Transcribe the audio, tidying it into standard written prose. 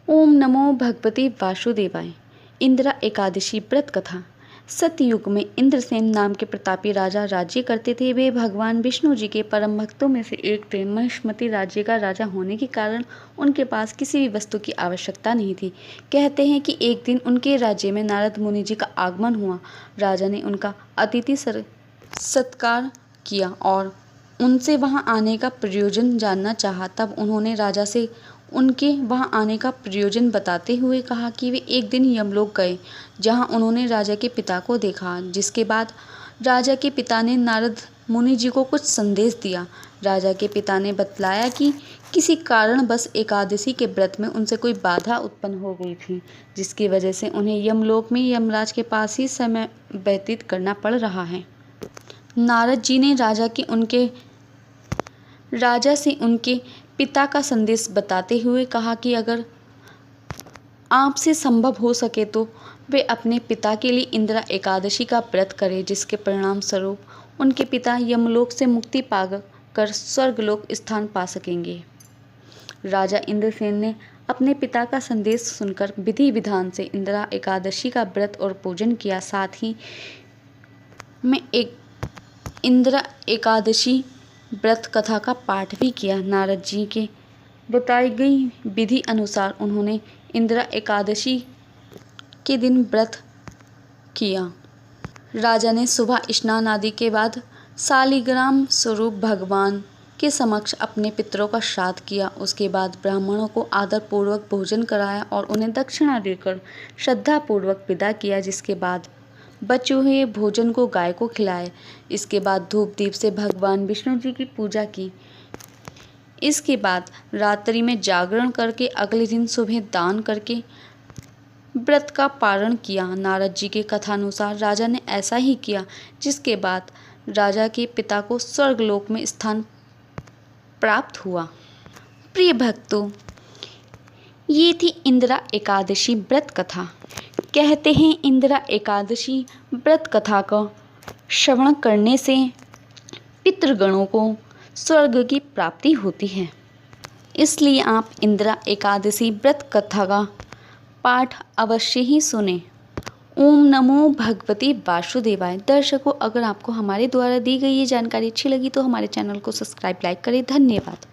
ओम नमो भगवते वासुदेवाय। इंदिरा एकादशी व्रत कथा। सतयुग में इंद्रसेन नाम के प्रतापी राजा राज्य करते थे। वे भगवान विष्णु जी के परम भक्तों में से एक थे। महिष्मती राज्य का राजा होने के कारण उनके पास किसी भी वस्तु की आवश्यकता नहीं थी। कहते हैं कि एक दिन उनके राज्य में नारद मुनि जी का आगमन हुआ। राजा ने उनका अतिथि सत्कार किया और उनसे वहां आने का प्रयोजन जानना चाहा। तब उन्होंने राजा से उनके वहां आने का प्रयोजन बताते हुए कहा कि वे एक दिन यमलोक गए, जहां उन्होंने राजा के पिता को देखा। जिसके बाद राजा के पिता ने नारद मुनि जी को कुछ संदेश दिया। राजा के पिता ने बतलाया कि किसी कारणवश एकादशी के व्रत में उनसे कोई बाधा उत्पन्न हो गई थी, जिसकी वजह से उन्हें यमलोक में यमराज के पास ही समय व्यतीत करना पड़ रहा है। नारद जी ने राजा से उनके पिता का संदेश बताते हुए कहा कि अगर आपसे संभव हो सके तो वे अपने पिता के लिए इंदिरा एकादशी का व्रत करें, जिसके परिणाम स्वरूप उनके पिता यमलोक से मुक्ति पाकर स्वर्गलोक स्थान पा सकेंगे। राजा इंद्रसेन ने अपने पिता का संदेश सुनकर विधि विधान से इंदिरा एकादशी का व्रत और पूजन किया। साथ ही में इंदिरा एकादशी व्रत कथा का पाठ भी किया। नारद जी के बताई गई विधि अनुसार उन्होंने इंदिरा एकादशी के दिन व्रत किया। राजा ने सुबह स्नान आदि के बाद शालिग्राम स्वरूप भगवान के समक्ष अपने पितरों का श्राद्ध किया। उसके बाद ब्राह्मणों को आदरपूर्वक भोजन कराया और उन्हें दक्षिणा देकर श्रद्धापूर्वक विदा किया। जिसके बाद बचे हुए भोजन को गाय को खिलाए। इसके बाद धूप दीप से भगवान विष्णु जी की पूजा की। इसके बाद रात्रि में जागरण करके अगले दिन सुबह दान करके व्रत का पारण किया। नारद जी के कथानुसार राजा ने ऐसा ही किया, जिसके बाद राजा के पिता को स्वर्गलोक में स्थान प्राप्त हुआ। प्रिय भक्तों, ये थी इंदिरा एकादशी व्रत कथा। कहते हैं इंदिरा एकादशी व्रत कथा का श्रवण करने से पितृगणों को स्वर्ग की प्राप्ति होती है। इसलिए आप इंदिरा एकादशी व्रत कथा का पाठ अवश्य ही सुने। ओम नमो भगवते वासुदेवाय। दर्शकों, अगर आपको हमारे द्वारा दी गई ये जानकारी अच्छी लगी तो हमारे चैनल को सब्सक्राइब लाइक करें। धन्यवाद।